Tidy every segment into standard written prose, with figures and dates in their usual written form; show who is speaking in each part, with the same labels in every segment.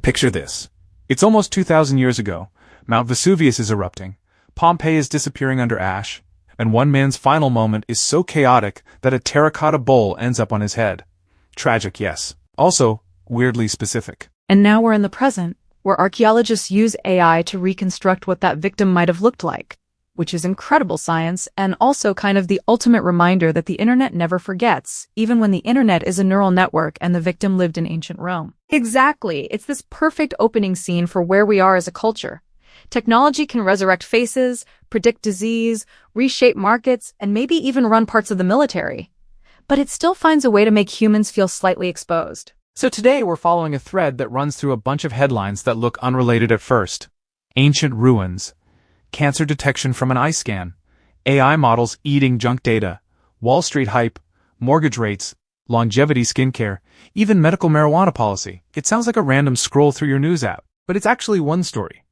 Speaker 1: Picture this. It's almost 2,000 years ago. Mount Vesuvius is erupting. Pompeii is disappearing under ash. And one man's final moment is so chaotic that a terracotta bowl ends up on his head. Tragic, yes. Also, weirdly specific.
Speaker 2: And now we're in the present, where archaeologists use AI to reconstruct what that victim might have looked like, which is incredible science and also kind of the ultimate reminder that the internet never forgets, even when the internet is a neural network and the victim lived in ancient Rome. Exactly. It's this perfect opening scene for where we are as a culture. Technology can resurrect faces, predict disease, reshape markets, and maybe even run parts of the military. But it still finds a way to make humans feel slightly exposed.
Speaker 1: So today we're following a thread that runs through a bunch of headlines that look unrelated at first. Ancient ruins, cancer detection from an eye scan, AI models eating junk data, Wall Street hype, mortgage rates, longevity skincare, even medical marijuana policy. It sounds like a random scroll through your news app, but it's actually one story.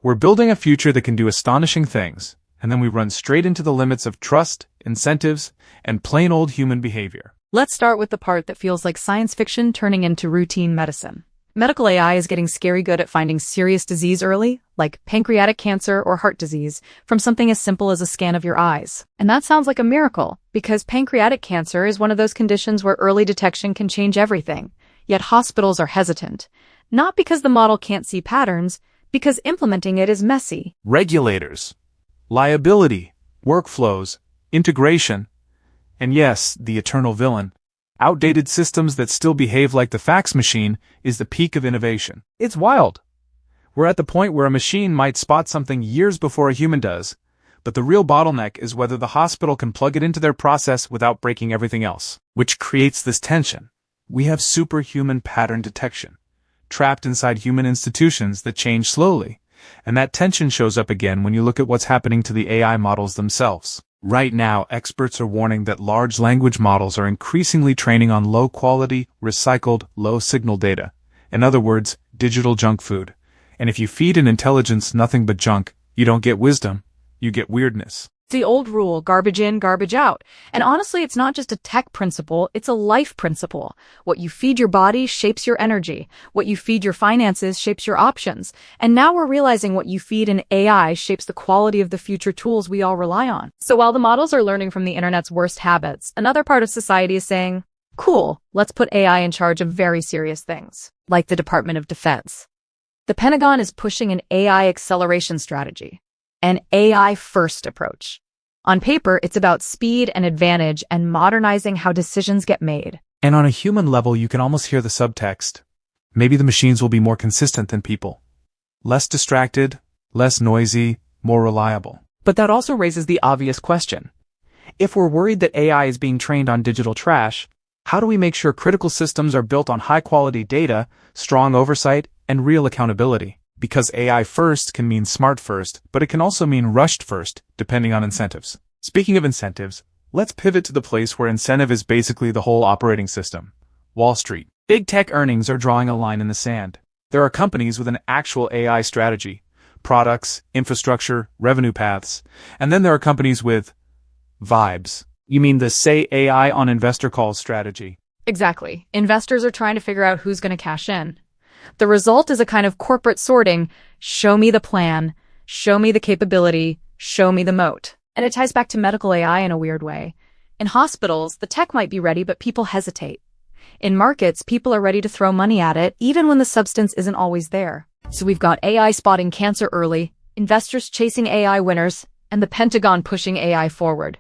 Speaker 1: We're building a future that can do astonishing things, and then we run straight into the limits of trust, incentives, and plain old human behavior.
Speaker 2: Let's start with the part that feels like science fiction turning into routine medicine. Medical AI is getting scary good at finding serious disease early, like pancreatic cancer or heart disease, from something as simple as a scan of your eyes. And that sounds like a miracle, because pancreatic cancer is one of those conditions where early detection can change everything. Yet hospitals are hesitant. Not because the model can't see patterns, because implementing it is messy.
Speaker 1: Regulators, liability, workflows, integration, and yes, the eternal villain. Outdated systems that still behave like the fax machine is the peak of innovation. It's wild. We're at the point where a machine might spot something years before a human does, but the real bottleneck is whether the hospital can plug it into their process without breaking everything else, which creates this tension. We have superhuman pattern detection, trapped inside human institutions that change slowly, and that tension shows up again when you look at what's happening to the AI models themselves. Right now, experts are warning that large language models are increasingly training on low-quality, recycled, low-signal data. In other words, digital junk food. And if you feed an intelligence nothing but junk, you don't get wisdom, you get weirdness.
Speaker 2: The old rule, garbage in, garbage out. And honestly, it's not just a tech principle, it's a life principle. What you feed your body shapes your energy. What you feed your finances shapes your options. And now we're realizing what you feed an AI shapes the quality of the future tools we all rely on. So while the models are learning from the internet's worst habits, another part of society is saying, cool, let's put AI in charge of very serious things, like the Department of Defense. The Pentagon is pushing an AI acceleration strategy. An AI-first approach. On paper, it's about speed and advantage and modernizing how decisions get made.
Speaker 1: And on a human level, you can almost hear the subtext. Maybe the machines will be more consistent than people. Less distracted, less noisy, more reliable. But that also raises the obvious question. If we're worried that AI is being trained on digital trash, how do we make sure critical systems are built on high-quality data, strong oversight, and real accountability? Because AI first can mean smart first, but it can also mean rushed first, depending on incentives. Speaking of incentives, let's pivot to the place where incentive is basically the whole operating system. Wall Street. Big tech earnings are drawing a line in the sand. There are companies with an actual AI strategy, products, infrastructure, revenue paths, and then there are companies with vibes. You mean the say AI on investor calls strategy?
Speaker 2: Exactly. Investors are trying to figure out who's going to cash in. The result is a kind of corporate sorting. Show me the plan, show me the capability, show me the moat. And it ties back to medical AI in a weird way. In hospitals, the tech might be ready, but people hesitate. In markets, people are ready to throw money at it, even when the substance isn't always there. So we've got AI spotting cancer early, investors chasing AI winners, and the Pentagon pushing AI forward.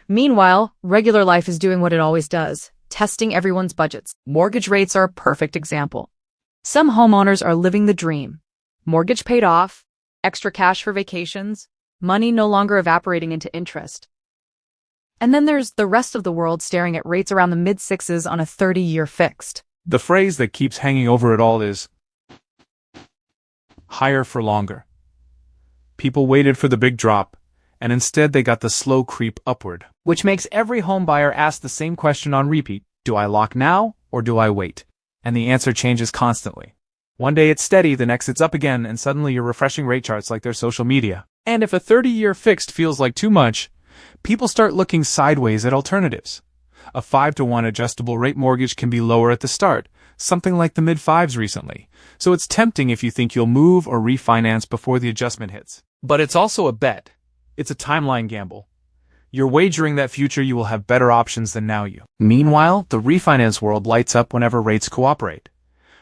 Speaker 2: Meanwhile, regular life is doing what it always does, testing everyone's budgets. Mortgage rates are a perfect example. Some homeowners are living the dream. Mortgage paid off, extra cash for vacations, money no longer evaporating into interest. And then there's the rest of the world staring at rates around the mid-sixes on a 30-year fixed.
Speaker 1: The phrase that keeps hanging over it all is higher for longer. People waited for the big drop, and instead they got the slow creep upward. Which makes every home buyer ask the same question on repeat. Do I lock now or do I wait? And the answer changes constantly. One day it's steady, the next it's up again, and suddenly you're refreshing rate charts like they're social media. And if a 30-year fixed feels like too much, people start looking sideways at alternatives. A 5-to-1 adjustable rate mortgage can be lower at the start, something like the mid-fives recently, so it's tempting if you think you'll move or refinance before the adjustment hits. But it's also a bet. It's a timeline gamble. You're wagering that future you will have better options than now you. Meanwhile, the refinance world lights up whenever rates cooperate.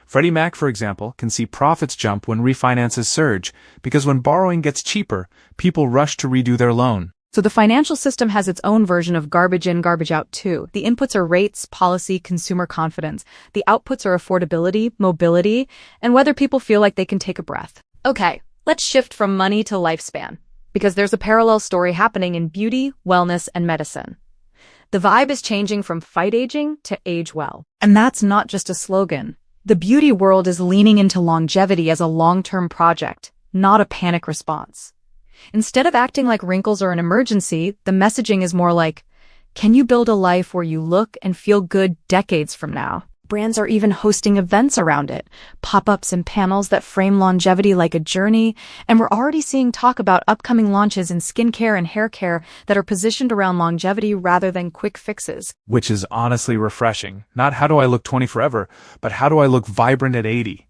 Speaker 1: Freddie Mac, for example, can see profits jump when refinances surge, because when borrowing gets cheaper, people rush to redo their loan.
Speaker 2: So the financial system has its own version of garbage in, garbage out too. The inputs are rates, policy, consumer confidence. The outputs are affordability, mobility, and whether people feel like they can take a breath. Okay, let's shift from money to lifespan, because there's a parallel story happening in beauty, wellness, and medicine. The vibe is changing from fight aging to age well. And that's not just a slogan. The beauty world is leaning into longevity as a long-term project, not a panic response. Instead of acting like wrinkles are an emergency, the messaging is more like, can you build a life where you look and feel good decades from now? Brands are even hosting events around it, pop-ups and panels that frame longevity like a journey, and we're already seeing talk about upcoming launches in skincare and hair care that are positioned around longevity rather than quick fixes.
Speaker 1: Which is honestly refreshing. Not how do I look 20 forever, but how do I look vibrant at 80?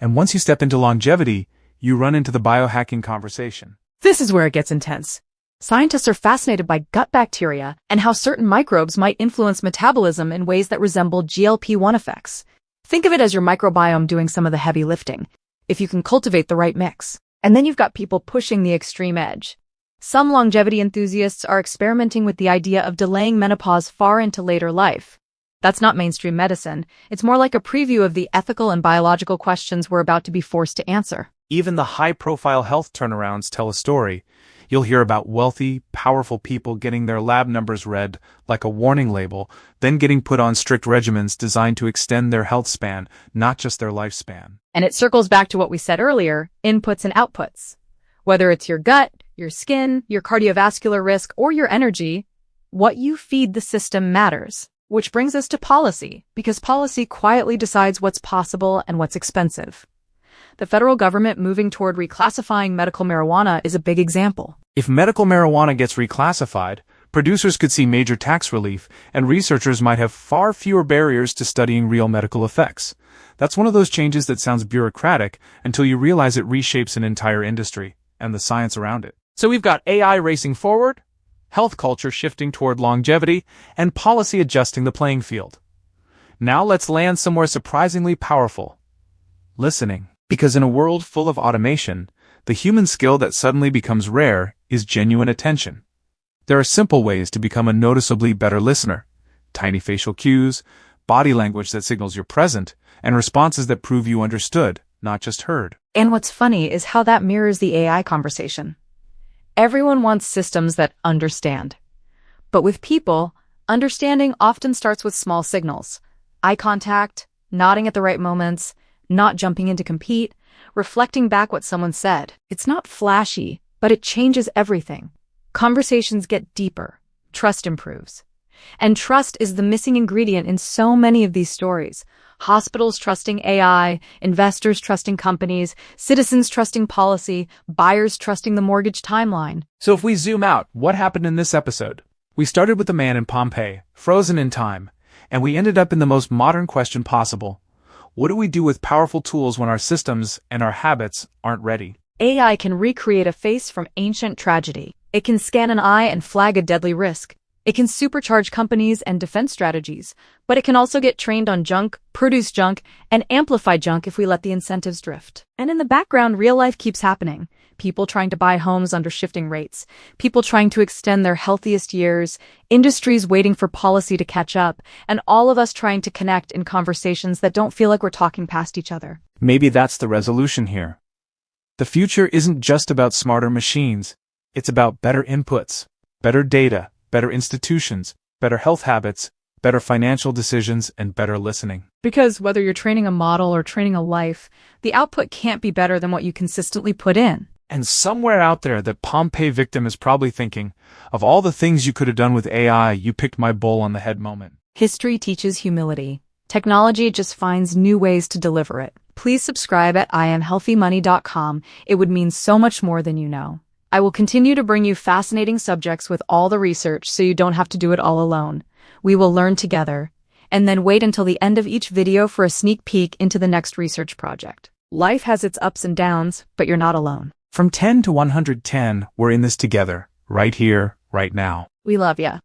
Speaker 1: And once you step into longevity, you run into the biohacking conversation.
Speaker 2: This is where it gets intense. Scientists are fascinated by gut bacteria and how certain microbes might influence metabolism in ways that resemble GLP-1 effects. Think of it as your microbiome doing some of the heavy lifting, if you can cultivate the right mix. And then you've got people pushing the extreme edge. Some longevity enthusiasts are experimenting with the idea of delaying menopause far into later life. That's not mainstream medicine. It's more like a preview of the ethical and biological questions we're about to be forced to answer.
Speaker 1: Even the high-profile health turnarounds tell a story. You'll hear about wealthy, powerful people getting their lab numbers read like a warning label, then getting put on strict regimens designed to extend their health span, not just their lifespan.
Speaker 2: And it circles back to what we said earlier, inputs and outputs. Whether it's your gut, your skin, your cardiovascular risk, or your energy, what you feed the system matters. Which brings us to policy, because policy quietly decides what's possible and what's expensive. The federal government moving toward reclassifying medical marijuana is a big example.
Speaker 1: If medical marijuana gets reclassified, producers could see major tax relief, and researchers might have far fewer barriers to studying real medical effects. That's one of those changes that sounds bureaucratic until you realize it reshapes an entire industry and the science around it. So we've got AI racing forward, health culture shifting toward longevity, and policy adjusting the playing field. Now let's land somewhere surprisingly powerful: listening. Because in a world full of automation, the human skill that suddenly becomes rare is genuine attention. There are simple ways to become a noticeably better listener: tiny facial cues, body language that signals you're present, and responses that prove you understood, not just heard.
Speaker 2: And what's funny is how that mirrors the AI conversation. Everyone wants systems that understand. But with people, understanding often starts with small signals: eye contact, nodding at the right moments, not jumping in to compete, reflecting back what someone said. It's not flashy, but it changes everything. Conversations get deeper. Trust improves. And trust is the missing ingredient in so many of these stories. Hospitals trusting AI, investors trusting companies, citizens trusting policy, buyers trusting the mortgage timeline.
Speaker 1: So if we zoom out, what happened in this episode? We started with a man in Pompeii, frozen in time, and we ended up in the most modern question possible. What do we do with powerful tools when our systems and our habits aren't ready?
Speaker 2: AI can recreate a face from ancient tragedy. It can scan an eye and flag a deadly risk. It can supercharge companies and defense strategies, but it can also get trained on junk, produce junk, and amplify junk if we let the incentives drift. And in the background, real life keeps happening. People trying to buy homes under shifting rates, people trying to extend their healthiest years, industries waiting for policy to catch up, and all of us trying to connect in conversations that don't feel like we're talking past each other.
Speaker 1: Maybe that's the resolution here. The future isn't just about smarter machines. It's about better inputs, better data, better institutions, better health habits, better financial decisions, and better listening.
Speaker 2: Because whether you're training a model or training a life, the output can't be better than what you consistently put in.
Speaker 1: And somewhere out there, that Pompeii victim is probably thinking, of all the things you could have done with AI, you picked my bull on the head moment.
Speaker 2: History teaches humility. Technology just finds new ways to deliver it. Please subscribe at IamHealthyMoney.com. It would mean so much more than you know. I will continue to bring you fascinating subjects with all the research so you don't have to do it all alone. We will learn together. and then wait until the end of each video for a sneak peek into the next research project. Life has its ups and downs, but you're not alone.
Speaker 1: From 10 to 110, we're in this together, right here, right now.
Speaker 2: We love ya.